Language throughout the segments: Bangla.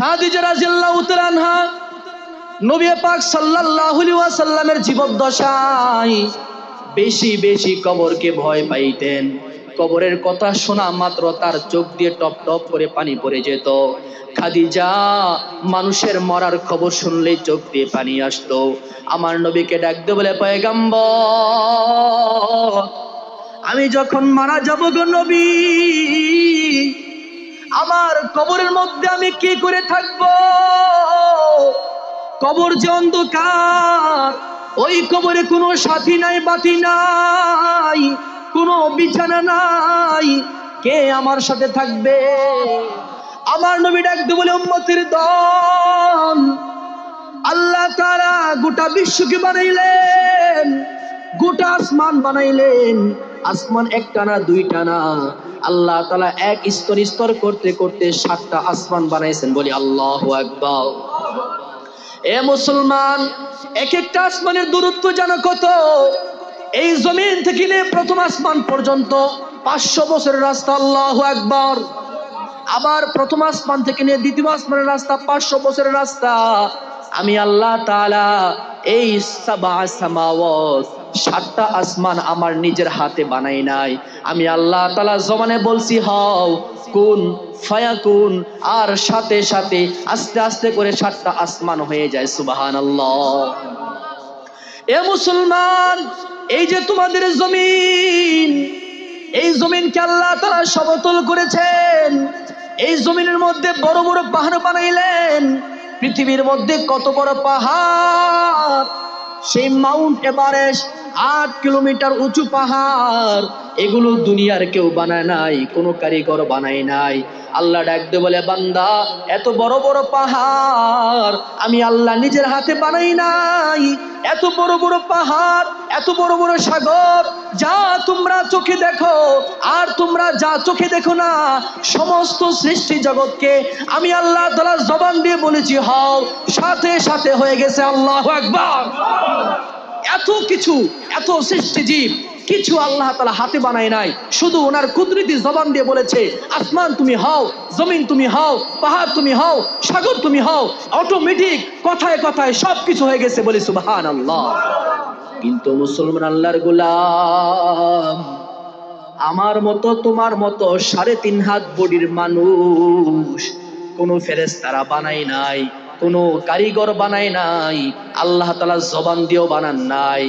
খাদিজা রাদিয়াল্লাহু তাআলা আনহা নবী পাক সাল্লাল্লাহু আলাইহি ওয়াসাল্লামের জীবদ্দশায় বেশি বেশি কবরকে ভয় পাইতেন। কবরের কথা শোনা মাত্র তার চোখ দিয়ে টপ টপ করে পানি পড়ে যেত। খাদিজা মানুষের মরার খবর শুনলেই চোখ দিয়ে পানি আসতো। আমার নবীকে ডাক দিয়ে বলে, পয়গম্বর, আমি যখন মারা যাব গো নবী, আমার কবরের মধ্যে আমি কি করে থাকবো? কবর যে অন্ধকার, ওই কবরে কোনো সাথী নাই, বাতি নাই, কোনো বিছানা নাই, কে আমার সাথে থাকবে? আমার নবী ডাক দিয়ে বলে, উম্মতের দল, আল্লাহ তাআলা গোটা বিশ্বকে বানাইলেন, গোটা আসমান বানাইলেন। আসমান একটা না দুইটা না, আল্লাহ তাআলা এক স্তর স্তর করতে করতে 7টা আসমান বানাইছেন। বলি আল্লাহু আকবার। এ মুসলমান, এক একটা আসমানের দূরত্ব জানো কত? এই জমিন থেকে নিয়ে প্রথম আসমান পর্যন্ত 500 বছরের রাস্তা। আল্লাহু আকবার। আবার প্রথম আসমান থেকে নিয়ে দ্বিতীয় আসমানের রাস্তা 500 বছরের রাস্তা। আমি আল্লাহ তাআলা এই সাবা সামাওয়াত, 7টা আসমান আমার নিজের হাতে বানাই নাই। আমি আল্লাহ তাআলা জবানে বলছি হও, কুন ফায়াকুন, আর সাথে সাথে আস্তে আস্তে করে 7টা আসমান হয়ে যায়। সুবহানাল্লাহ। এ মুসলমান, এই যে তোমাদের জমিন, এই জমিনকে আল্লাহ তাআলা সমতল করেছেন। এই জমিনের মধ্যে বড় বড় পাহাড় বানাইলেন। পৃথিবীর মধ্যে কত বড় পাহাড়! সেই মাউন্ট এভারেস্ট 8 কিলোমিটার উঁচু পাহাড়। এগুলো দুনিয়ার কেউ বানায় নাই, কোনো কারিগর বানায় নাই। আল্লাহ ডাক দিয়ে বলে, বান্দা, এত বড় বড় পাহাড় আমি আল্লাহ নিজের হাতে বানাই নাই। এত বড় বড় পাহাড়, এত বড় বড় সাগর, যা তোমরা চোখে দেখো আর তোমরা যা চোখে দেখো না, সমস্ত সৃষ্টি জগৎকে আমি আল্লাহ তাআলা জবান দিয়ে বলেছি হও, সাথে সাথে হয়ে গেছে। আল্লাহু আকবার। এত কিছু, এত সৃষ্টি জীব, কিছু আল্লাহ তাআলা হাতে বানায় নাই, শুধু ওনার কুদরতি জবান দিয়ে বলেছে, আসমান তুমি হও, জমিন তুমি হও, পাহাড় তুমি হও, সাগর তুমি হও। অটোমেটিক কথায় কথায় সবকিছু হয়ে গেছে। বলি সুবহানাল্লাহ। কিন্তু মুসলমান আল্লাহর গোলাম, আমার মতো তোমার মতো 3.5 হাত বডির মানুষ কোন ফেরেশতারা বানাই নাই, কোন কারিগর বানায় নাই, আল্লাহ তাআলা জবান দিয়েও বানান নাই।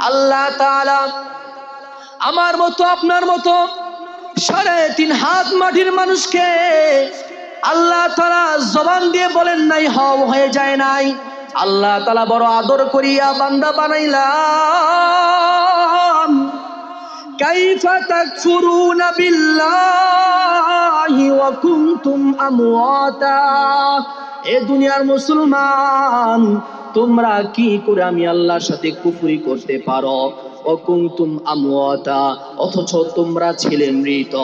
আল্লাহ তাআলা আমার মতো আপনার মতো 3.5 হাত মাটির মানুষকে আল্লাহ তাআলা জবান দিয়ে বলেন নাই, হও, হয়ে যায় নাই। আল্লাহ তাআলা বড় আদর করিয়া বান্দা বানাইলাম। কাইফা তাকফুরুনা বিল্লাহি ওয়া কুনতুম আমওয়াতা। এ দুনিয়ার মুসলমান, তোমরা কি করে আমি আল্লাহর সাথে কুফরি করতে পারো? ও কুনতুম আমওয়াতা, অথচ তোমরা ছিলে মৃত।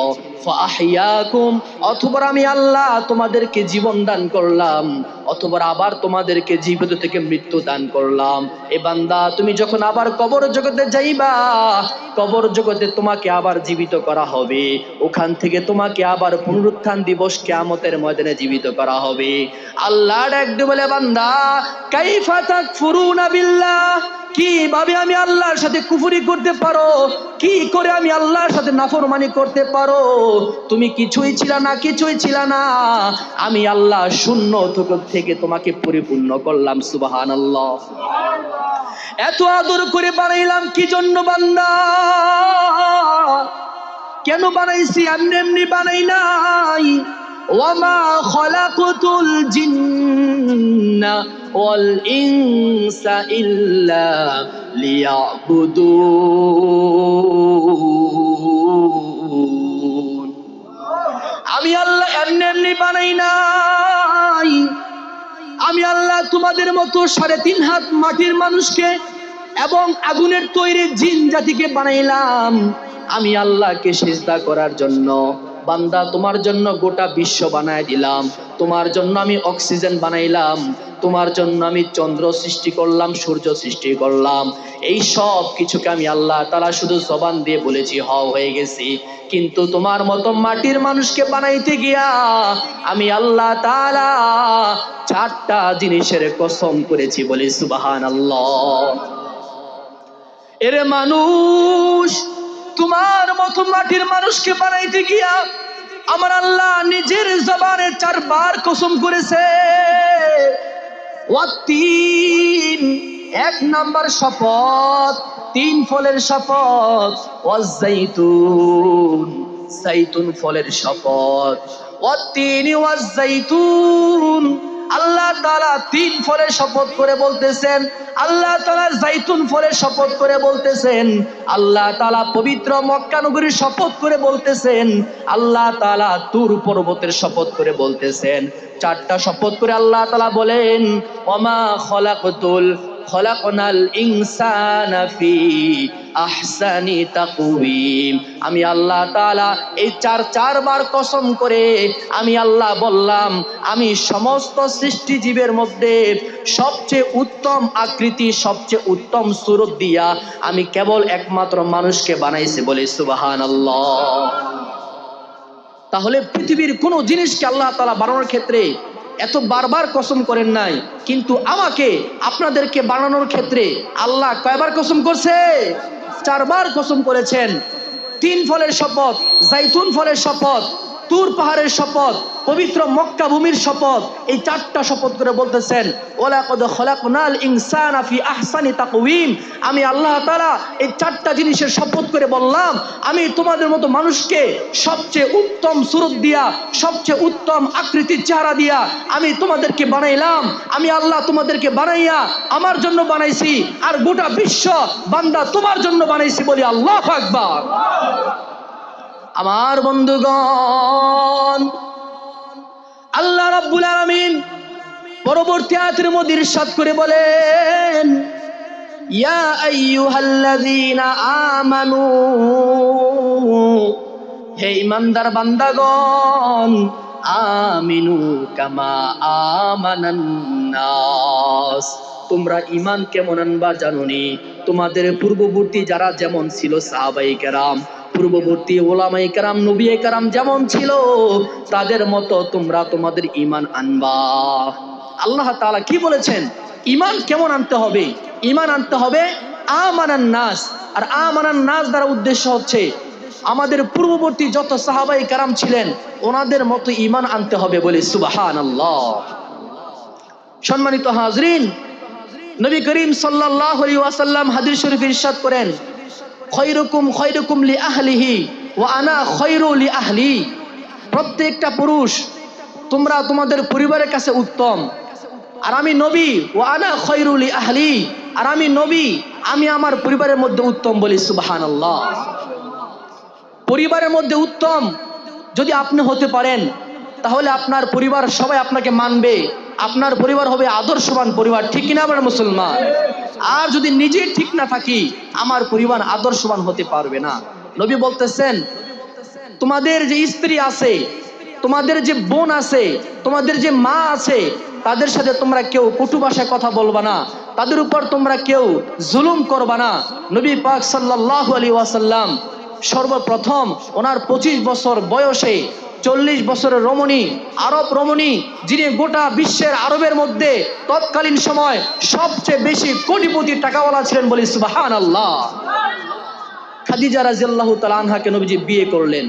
ফাআহইয়াকুম, অথবা আমি আল্লাহ তোমাদেরকে জীবন দান করলাম, অথবা আবার তোমাদেরকে জীবিত থেকে মৃত্যু দান করলাম। এ বান্দা, তুমি যখন আবার কবর জগতে যাইবা, কবর জগতে তোমাকে আবার জীবিত করা হবে। ওখান থেকে তোমাকে আবার পুনরুত্থান দিবস কিয়ামতের ময়দানে জীবিত করা হবে। আল্লাহ ডাক দিয়ে বলে, বান্দা, কাইফা তাকফুরুনা বিল্লাহ, কিভাবে আমি আল্লাহর সাথে কুফরি করতে পারো? কি করে আমি আল্লাহর সাথে নাফরমানি করতে পারো? তুমি কিছুই ছিল না, কিছুই ছিল না, আমি আল্লাহ শূন্য থেকে তোমাকে পরিপূর্ণ করলাম। সুবহানাল্লাহ। এত আদর করে বানাইলাম কি জন্য বান্দা? কেন বানাইছি? এমনি এমনি বানাই নাই। ওয়ামা খলাকতুল জিন্না ওয়াল ইনসা ইল্লা লিয়াবুদুন। আমি আল্লাহ এমনি এমনি বানাই নাই। আমি আল্লাহ তোমাদের মতো 3.5 হাত মাটির মানুষকে এবং আগুনের তৈরি জিন জাতিকে বানাইলাম আমি আল্লাহকে সিজদা করার জন্য। বান্দা তোমার জন্য গোটা বিশ্ব বানায় দিলাম, তোমার জন্য আমি অক্সিজেন বানাইলাম, তোমার জন্য আমি চন্দ্র সৃষ্টি করলাম, সূর্য সৃষ্টি করলাম, এই সব কিছুকে আমি আল্লাহ তাআলা শুধু জবান দিয়ে বলেছি হও হয়ে গেছি। কিন্তু তোমার মতো মাটির মানুষকে বানাইতে গিয়া আমি আল্লাহ তাআলা 4টা জিনিসের কসম করেছি, বলি সুবহানাল্লাহ। এরে মানুষ, তোমার মতো মাটির মানুষকে বানাইতে গিয়া আমার আল্লাহ নিজের জবানে 4 বার কসম করেছে। ওয়াত্তিন, 1 নাম্বার শপথ, 3 ফলের শপথ। ওয়াজ্জাইতুন, জাইতুন ফলের শপথ। ওয়াত্তিন ওয়াজ্জাইতুন, আল্লাহ তাআলা 3 ফলের শপথ করে বলতেছেন, আল্লাহ তাআলা জাইতুন ফলের শপথ করে বলতেছেন, আল্লাহ তাআলা পবিত্র মক্কা নগরীর শপথ করে বলতেছেন, আল্লাহ তাআলা তুর পর্বতের শপথ করে বলতেছেন। 4টা শপথ করে আল্লাহ তাআলা বলেন, ওমা খলাকনাল ইনসানা ফি আহসানি তাকওয়িম। আমি আল্লাহ তাআলা এই 4 বার কসম করে আমি আল্লাহ বললাম, আমি সমস্ত সৃষ্টি জীবের মধ্যে সবচেয়ে উত্তম আকৃতি, সবচেয়ে উত্তম সুরত দিয়া আমি কেবল একমাত্র মানুষকে বানাইছি, বলে সুবহানাল্লাহ। তাহলে পৃথিবীর কোন জিনিসকে আল্লাহ তাআলা বানানোর ক্ষেত্রে এত বারবার কসম করেন নাই, কিন্তু আমাকে আপনাদেরকে বানানোর ক্ষেত্রে আল্লাহ কয়বার কসম করছে? 4 বার কসম করেছেন। 3 ফলের শপথ, জাইতুন ফলের শপথ, তুর পাহাড়ের শপথ, পবিত্র মক্কা ভূমির শপথ। এই 4টা শপথ করে বলতেছেন, ওয়ালাকাদ খলাকনাল ইনসানা ফি আহসানি তাকওয়িম। আমি আল্লাহ তাআলা এই 4টা জিনিসের শপথ করে বললাম, আমি তোমাদের মতো মানুষকে সবচেয়ে উত্তম সুরত দিয়া, সবচেয়ে উত্তম আকৃতির চেহারা দিয়া আমি তোমাদেরকে বানাইলাম। আমি আল্লাহ তোমাদেরকে বানাইয়া আমার জন্য বানাইছি, আর গোটা বিশ্ব বান্দা তোমার জন্য বানাইছি, বলি আল্লাহু আকবার। আমার বন্ধুগণ, আল্লাহ রাব্বুল আলামিন পরবর্তী আয়াতের মধ্যে ইরশাদ করে বলেন, ইয়া আইয়ুহাল্লাযীনা আমানু, হে ঈমানদার বান্দাগণ, আমিনু কামা আমানান নাস। তোমরা ঈমান কেমন আনবা জানোনি? তোমাদের পূর্ববর্তী যারা যেমন ছিল সাহাবায়ে কেরাম, পূর্ববর্তী ওলামায়ে কেরাম, নবীয়ে কেরাম যেমন ছিল, তাদের মতো তোমরা তোমাদের ঈমান আনবা। আল্লাহ তাআলা কি বলেছেন? ঈমান কেমন আনতে হবে? ঈমান আনতে হবে আমানান নাস। আর আমানান নাস দ্বারা উদ্দেশ্য হচ্ছে আমাদের পূর্ববর্তী যত সাহাবায়ে কেরাম ছিলেন ওনাদের মতো ঈমান আনতে হবে, বলে সুবহানাল্লাহ। সম্মানিত হাজরিন, নবী করিম সাল্লাল্লাহু আলাইহি ওয়াসাল্লাম হাদিস শরীফে ইরশাদ করেন, খৈরুকুম খৈরুকুম লি আহলিহি ওয়া আনা খৈরু লি আহলি। প্রত্যেকটা পুরুষ তোমরা তোমাদের পরিবারের কাছে উত্তম, আর আমি নবী, ওয়া আনা খৈরু লি আহলি, আর আমি নবী, আমি আমার পরিবারের মধ্যে উত্তম, বলি সুবহানাল্লাহ। পরিবারের মধ্যে উত্তম যদি আপনি হতে পারেন, তাহলে আপনার পরিবার সবাই আপনাকে মানবে, আপনার পরিবার হবে আদর্শবান পরিবার, ঠিক কিনা আমার মুসলমান? আর যদি নিজে ঠিক না থাকি, আমার পরিবার আদর্শবান হতে পারবে না। নবী বলতেছেন, তোমাদের যে স্ত্রী আছে, তোমাদের যে বোন আছে, তোমাদের যে মা আছে, তাদের সাথে তোমরা কেউ কটু ভাষায় কথা বলবা না, তাদের উপর তোমরা কেউ জুলুম করবা না। নবী পাক সাল্লাল্লাহু আলাইহি ওয়াসাল্লাম সর্বপ্রথম ওনার 25 বছর বয়সে 40 বছরের রমণী, আরব রমণী, যিনি গোটা বিশ্বের আরবের মধ্যে তৎকালীন সময় সবচেয়ে বেশি কোটিপতি টাকাওয়ালা ছিলেন, বলি সুবহানাল্লাহ, খাদিজা রাদিয়াল্লাহু তাআলা আনহাকে নবীজি বিয়ে করলেন।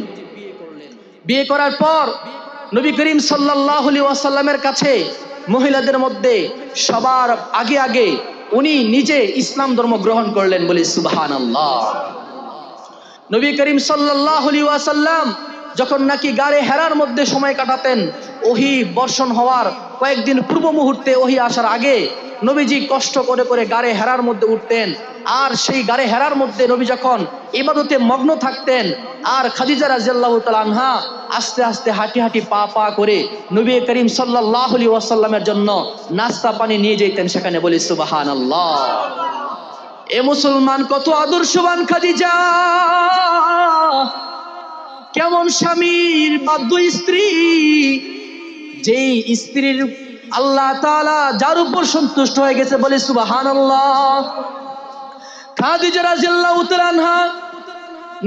বিয়ে করার পর নবী করিম সাল্লাল্লাহু আলাইহি ওয়াসাল্লামের কাছে মহিলাদের মধ্যে সবার আগে আগে উনি নিজে ইসলাম ধর্ম গ্রহণ করলেন, বলি সুবহানাল্লাহ। নবী করিম সাল্লাল্লাহু আলাইহি ওয়াসাল্লাম যখন নাকি গাড়ে হেরার মধ্যে সময় কাটাতেন, ওহী বর্ষণ হওয়ার কয়েকদিন পূর্ব মুহূর্তে ওহী আসার আগে নবীজি কষ্ট করে করে গাড়ে হেরার মধ্যে উঠতেন। আর সেই গাড়ে হেরার মধ্যে নবী যখন ইবাদতে মগ্ন থাকতেন, আর খাদিজা রাদিয়াল্লাহু তাআলা আনহা আস্তে আস্তে হাঁটি হাঁটি পা পা করে নবী করিম সাল্লাল্লাহু আলাইহি ওয়াসাল্লামের জন্য নাস্তা পানি নিয়ে যেতেন সেখানে, বলি সুবহানাল্লাহ। এ মুসলমান কত আদর্শবান খাদিজা! কেমন স্বামীর বাধ্য স্ত্রী, যেই স্ত্রীর আল্লাহ তাআলা যার উপর সন্তুষ্ট হয়ে গেছে, বলে সুবহানাল্লাহ। খাদিজা রাদিয়াল্লাহু তাআলা আনহা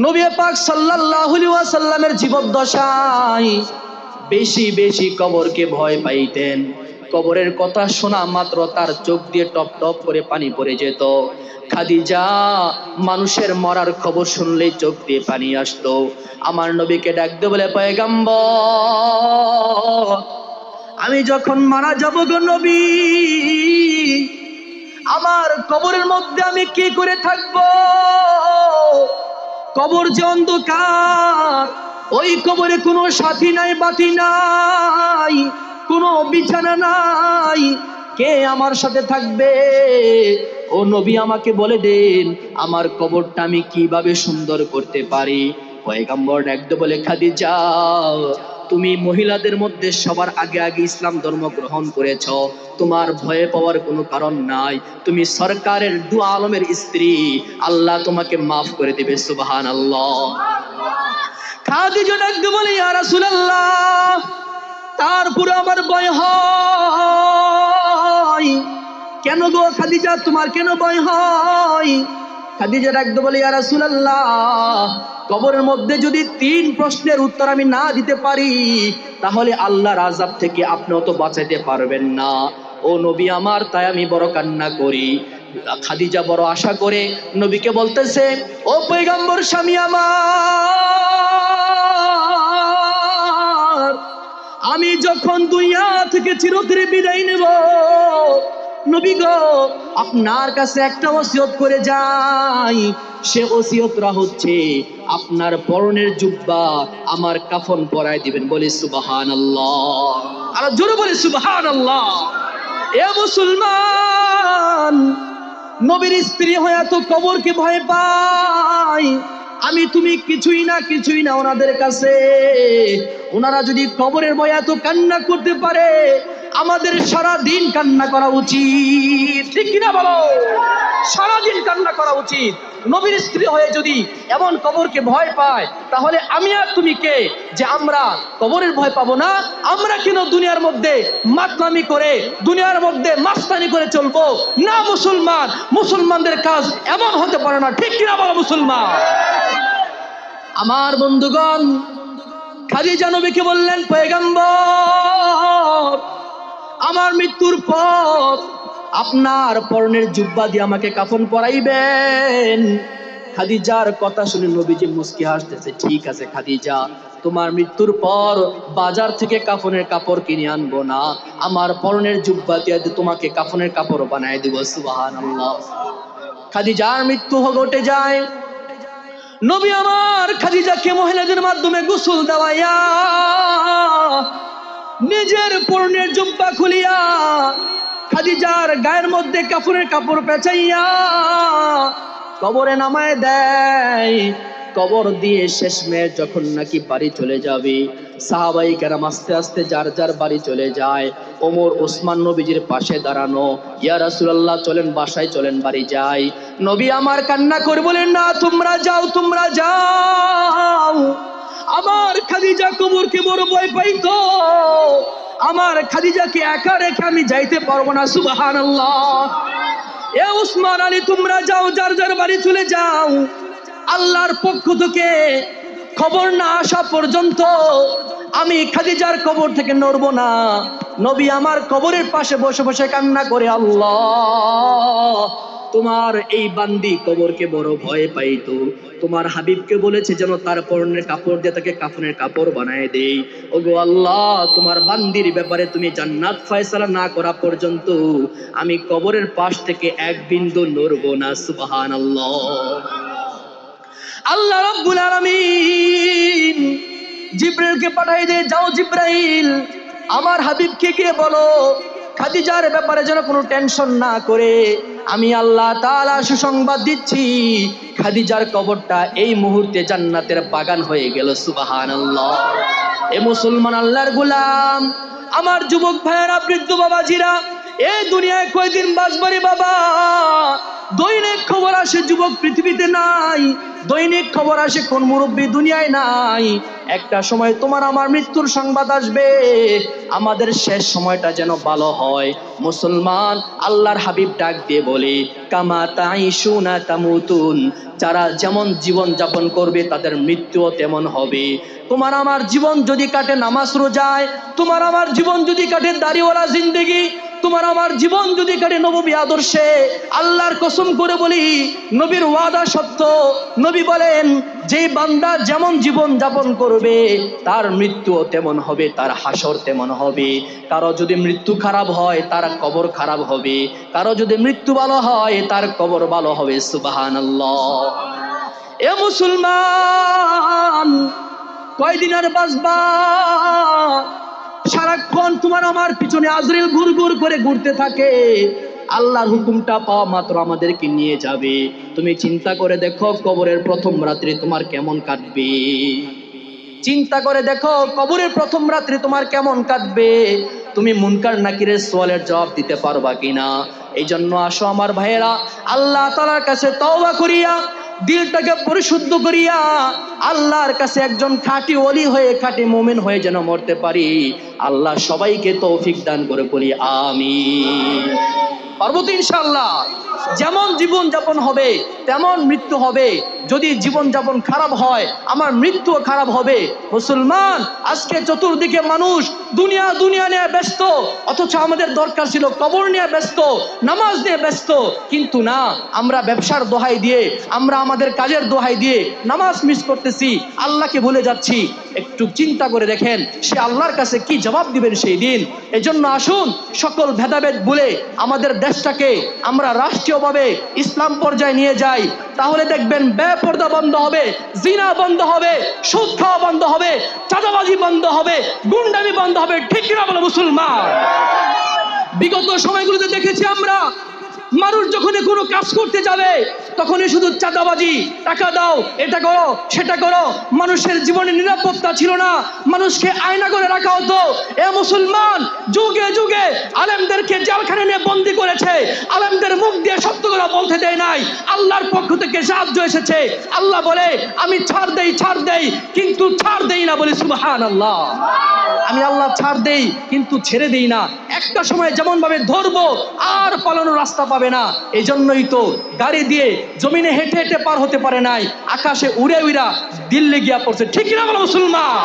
নবী পাক সাল্লাল্লাহু আলাইহি ওয়াসাল্লামের জীবদ্দশায় বেশি বেশি কবরকে ভয় পাইতেন। কবরের কথা শোনা মাত্র তার চোখ দিয়ে টপ টপ করে পানি পড়ে যেত। খাদিজা মানুষের মরার খবর শুনলেই চোখ দিয়ে পানি আসতো। আমার নবীকে ডাক দিয়ে বলে, পয়গম্বর, আমি যখন মারা যাব গো নবী, আমার কবরের মধ্যে আমি কি করে থাকবো? কবর যে অন্ধকার, ওই কবরে কোনো সাথী নাই, বাতি নাই, কোনো বিছানা নাই, কে আমার সাথে থাকবে? ও নবী, আমাকে বলে দেন আমার কবরটা আমি কিভাবে সুন্দর করতে পারি। পয়গম্বর একদম বলে, খাদিজা, তুমি মহিলাদের মধ্যে সবার আগে আগে ইসলাম ধর্ম গ্রহণ করেছ, তোমার ভয়ে পাওয়ার কোনো কারণ নাই। তুমি সরকারের দু আলমের স্ত্রী, আল্লাহ তোমাকে মাফ করে দেবে। সুবহানাল্লাহ। খাদিজা একদম বলে, ইয়া রাসূলুল্লাহ, তারপরে আমার ভয় হয়। কেন গো খাদিজা, তোমার কেন ভয় হয়? খাদিজা একদম বলে, ইয়া রাসূলুল্লাহ, কবরের মধ্যে যদি 3 প্রশ্নের উত্তর আমি না দিতে পারি, তাহলে আল্লাহর আযাব থেকে আপনিও তো বাঁচাইতে পারবেন না। ও নবী আমার, তাই আমি বড় কান্না করি। খাদিজা বড় আশা করে নবীকে বলতেছে, ও পয়গম্বর স্বামী আমার, আমি যখন দুনিয়া থেকে চিরতরে বিদায় নেব, নবী গো, আপনার কাছে একটা ওসিয়ত করে যাই। সে ওসিয়তটা হচ্ছে, আপনার পরনের জুব্বা আমার কাফন পরায় দিবেন। বলে সুবহানাল্লাহ। আর জোরে বলে সুবহানাল্লাহ। এ মুসলমান, নবীর স্ত্রী হয়ে তো কবরকে ভয় পায়। আমি তুমি কিছুই না, কিছুই না ওনাদের কাছে। ওনারা যদি কবরের ভয়ে এত কান্না করতে পারে, আমাদের সারা দিন কান্না করা উচিত, ঠিক কিনা বলো? সারা দিন কান্না করা উচিত। নবীর স্ত্রী হয়ে যদি এমন কবরকে ভয় পায়, তাহলে আমি আর তুমি কে যে আমরা কবরের ভয় পাবো না? আমরা কেন দুনিয়ার মধ্যে মাতলামি করে, দুনিয়ার মধ্যে মাস্তানি করে চলবো? না মুসলমান, মুসলমানদের কাজ এমন হতে পারে না, ঠিক কিনা বলো মুসলমান? আমার বন্ধুগণ, খাদিজা নবীকে বললেন, পয়গম্বর, আমার মৃত্যুর পর আপনার পরনের জুব্বা দিয়ে আমাকে কাফন পরাইবেন। খাদিজার কথা শুনে নবীজি মুস্কি হাসতেছে। ঠিক আছে খাদিজা, তোমার মৃত্যুর পর বাজার থেকে কাফনের কাপড় কিনে আনবো না, আমার পরনের জুব্বা দিয়ে তোমাকে কাফনের কাপড় বানায় দেব। সুবহানাল্লাহ। খাদিজার মৃত্যু ঘটে যায়। নবী আমার খাদিজাকে মহিলাদের মাধ্যমে গোসল দেওয়াইয়া নিজের পরনের জুব্বা খুলিয়া খাদিজার গায়ের মধ্যে কাফনের কাপড় পেঁচাইয়া কবরে নামায় দেয়। কবর দিয়ে শেষমেশ যখন নাকি বাড়ি চলে যাবে, সাহাবাই কেরাম আস্তে আস্তে যার যার বাড়ি চলে যায়। ওমর ওসমান নবীজির পাশে দাঁড়ানো, ইয়া রাসূলুল্লাহ চলেন বাসায় চলেন, বাড়ি যাই। নবী আমার কান্না করে বলেন, না তোমরা যাও, তোমরা যাও। আমার খাদিজা কবরকে বড় ভয় পাইতো, আমার খাদিজাকে একা রেখে আমি যাইতে পারবো না। সুবহানাল্লাহ। এ উসমান আলী, তোমরা যাও, যার যার বাড়ি চলে যাও। আল্লাহর পক্ষ থেকে খবর না আসা পর্যন্ত আমি খাদিজার কবর থেকে নড়বো না। নবী আমার কবরের পাশে বসে বসে কান্না করে, আল্লাহ, তোমার এই বান্দি কবরকে বড় ভয় পাইতো, তোমার হাবিবকে বলেছে যেন তার পরনের কাপড় দিয়ে তাকে কাফনের কাপড় বানায় দেই। ওগো আল্লাহ, তোমার বান্দির ব্যাপারে তুমি জান্নাত ফয়সালা না করা পর্যন্ত আমি কবরের পাশ থেকে এক বিন্দু নড়বো না। সুবহানাল্লাহ। আল্লাহ রাব্বুল আলামিন জিবরাইলকে পাঠাই দে, যাও জিবরাইল, আমার হাবিবকে গিয়ে বলো খাদিজার ব্যাপারে যেন কোনো টেনশন না করে। আমি আল্লাহ তাআলা সুসংবাদ দিচ্ছি, খাদিজার কবরটা এই মুহূর্তে জান্নাতের বাগান হয়ে গেল। সুবহানাল্লাহ। এ মুসলমান আল্লাহর গোলাম, আমার যুবক ভাইয়েরা, বৃদ্ধ বাবাজিরা, এই দুনিয়ায় কয়দিন বাঁচবারে বাবা? দৈনিক খবর আসে যুবক পৃথিবীতে নাই, দৈনিক খবর আসে কোন মুরব্বী দুনিয়ায় নাই। একটা সময় তোমার আমার মৃত্যুর সংবাদ আসবে। আমাদের শেষ সময়টা যেন ভালো হয়। মুসলমান, আল্লাহর হাবিব ডাক দিয়ে বলে, কামা তাইশুনা তামুতুন, যারা যেমন জীবন যাপন করবে তাদের মৃত্যুও তেমন হবে। তোমার আমার জীবন যদি কাটে নামাজ রোজায়, তোমার আমার জীবন যদি কাটে দাড়িওয়ালা জিন্দেগি, তোমার আমার জীবন যদি কাটে নবী আদর্শে, আল্লাহর কসম করে বলি, নবীর ওয়াদা সত্য। নবী বলেন, যে বান্দা যেমন জীবন যাপন করবে তার মৃত্যুও তেমন হবে, তার হাসর তেমন হবে। কারো যদি মৃত্যু খারাপ হয় তার কবর খারাপ হবে, কারো যদি মৃত্যু ভালো হয় তার কবর ভালো হবে। সুবহানাল্লাহ। এ মুসলমান, কয়দিন আর বাঁচবা? সারাক্ষণ তোমার আমার পিছনে আজরাইল ঘুর ঘুর করে ঘুরতে থাকে। আল্লাহর হুকুমটা পাওয়া মাত্র আমাদেরকে নিয়ে যাবে। তুমি চিন্তা করে দেখো, কবরের প্রথম রাত্রি তোমার কেমন কাটবে? চিন্তা করে দেখো, কবরের প্রথম রাত্রি তোমার কেমন কাটবে? তুমি মুনকার নাকিরের সওয়ালের জবাব দিতে পারবা কিনা? এই জন্য আসো আমার ভাইয়েরা, আল্লাহ তাআলার কাছে তওবা করিয়া, দিলটাকে পরিশুদ্ধ করিয়া আল্লাহর কাছে একজন খাঁটি ওলি হয়ে, খাঁটি মুমিন হয়ে যেন মরতে পারি। আল্লাহ সবাইকে তৌফিক দান করে বলি আমিন। পারবো তো ইনশাআল্লাহ? যেমন জীবন যাপন হবে তেমন মৃত্যু হবে। যদি জীবন যাপন খারাপ হয় আমার মৃত্যুও খারাপ হবে। মুসলমান, আজকে চতুর্দিকে মানুষ দুনিয়া দুনিয়া নিয়ে ব্যস্ত, অথচ আমাদের দরকার ছিল কবর নিয়ে ব্যস্ত, নামাজ নিয়ে ব্যস্ত। কিন্তু না, আমরা ব্যবসার দোহাই দিয়ে, আমরা আমাদের কাজের দোহাই দিয়ে নামাজ মিস করতেছি, আল্লাহকে ভুলে যাচ্ছি। একটু চিন্তা করে দেখেন সে আল্লাহর কাছে কি জবাব দিবেন সেই দিন। এজন্য আসুন সকল ভেদাভেদ ভুলে আমাদের দেশটাকে আমরা রাষ্ট্রীয়ভাবে ইসলাম পর্যায়ে নিয়ে যাই। তাহলে দেখবেন বেপরদা বন্ধ হবে, জিনা বন্ধ হবে, সুদ খাওয়া বন্ধ হবে, চাঁদাবাজি বন্ধ হবে, গুন্ডামি বন্ধ হবে। ঠিক কিনা বলো মুসলমান? বিগত সময়গুলোতে দেখেছি আমরা, মানুষ যখন কোনো কাজ করতে যাবে তখনই শুধু চাঁদাবাজি, টাকা দাও, এটা করো, সেটা করো। মানুষের জীবনে নিরাপত্তা ছিল না, মানুষকে আয়না করে রাখা হতো। এ মুসলমান, যুগে যুগে আলেমদেরকে জেলখানে নিয়ে বন্দি করেছে, আলেমদের মুখ দিয়ে সত্য কথা বলতে দেয় নাই। আল্লাহর পক্ষ থেকে সাহায্য এসেছে। আল্লাহ বলে, আমি ছাড় দেই, কিন্তু ছাড় দেই না। বলি সুবহানাল্লাহ। আমি আল্লাহ ছাড় দেই কিন্তু ছেড়ে দেই না। একটা সময় যেমন ভাবে ধরবো আর পালানোর রাস্তা পাবে না। এই জন্যই তো গাড়ি দিয়ে জমিনে হেঁটে হেঁটে পার হতে পারে নাই, আকাশে উড়ে উড়া দিল্লি গিয়া পড়ছে। ঠিক না বলো মুসলমান?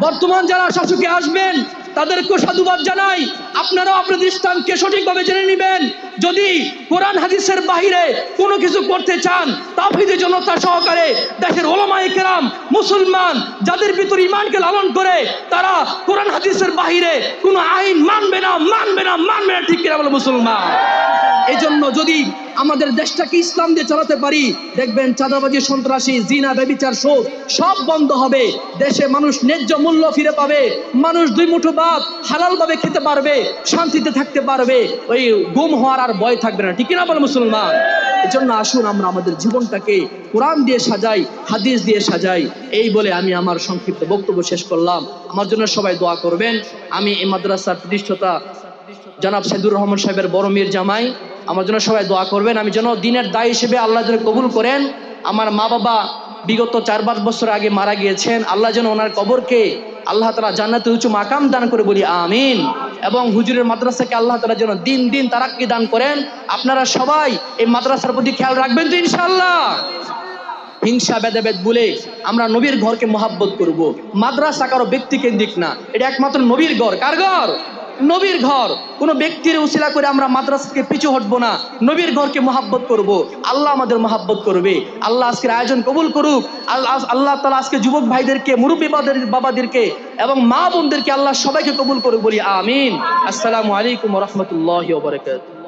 বর্তমান যারা শাসকে আসবেন তাদেরকে সাধুবাদ জানাই। আপনারাও আপনাদের ইসলামকে সঠিকভাবে জেনে নেবেন। যদি কোরআন হাদিসের বাহিরে কোনো কিছু করতে চান, তাওহীদের জনতা সহকারে দেশের উলামায়ে কেরাম, মুসলমান যাদের ভিতর ঈমানকে লালন করে, তারা কোরআন হাদিসের বাহিরে কোনো আইন মানবে না। ঠিক কিনা বলো মুসলমান? এই জন্য যদি আমাদের দেশটাকে ইসলাম দিয়ে চালাতে পারি, দেখবেন চাঁদাবাজি, সন্ত্রাসী, জিনা, ব্যভিচার, সুদ সব বন্ধ হবে। দেশে মানুষ ন্যায্য মূল্য ফিরে পাবে, মানুষ দুই মুঠো ভাত হালাল ভাবে খেতে পারবে, শান্তিতে থাকতে পারবে, ওই গুম হওয়ার আর ভয় থাকবে না। ঠিক না বলে মুসলমান? এই জন্য আসুন আমরা আমাদের জীবনটাকে কোরআন দিয়ে সাজাই, হাদিস দিয়ে সাজাই। এই বলে আমি আমার সংক্ষিপ্ত বক্তব্য শেষ করলাম। আমার জন্য সবাই দোয়া করবেন। আমি এই মাদ্রাসার প্রতিষ্ঠাতা জনাব সাইদুর রহমান সাহেবের বড় মেয়ের জামাই, আমার জন্য সবাই দোয়া করবেন। আমি যেন দিনের দায় হিসেবে আল্লাহ যেন কবুল করেন। আমার মা বাবা বিগত 4-5 বছর আগে মারা গিয়েছেন, আল্লাহ যেন ওনার কবরকে আল্লাহ তাআলা জান্নাতে উঁচু মাকাম দান করে বলি আমিন। এবং হুজুরের মাদ্রাসাকে আল্লাহ তাআলা যেন দিন দিন তারাক্কি দান করেন। আপনারা সবাই এই মাদ্রাসার প্রতি খেয়াল রাখবেন তো ইনশাআল্লাহ? হিংসা ভেদাভেদ ভুলে আমরা নবীর ঘরকে মহাব্বত করব। মাদ্রাসা কারো ব্যক্তি কেন্দ্রিক না, এটা একমাত্র নবীর ঘর। কার ঘর? নবীর ঘর। কোনো ব্যক্তির উসিলা করে আমরা মাদ্রাসাকে পিছু হটবো না, নবীর ঘরকে মহাব্বত করব। আল্লাহ আমাদের মহাব্বত করবে। আল্লাহ আজকের আয়োজন কবুল করুক। আল্লাহ তাআলা আজকে যুবক ভাইদেরকে, মুরব্বী বাবাদেরকে এবং মা বোনদেরকে আল্লাহ সবাইকে কবুল করুক বলি আমিন। আসসালামু আলাইকুম ওয়া রাহমাতুল্লাহি ওয়া বারাকাতুহু।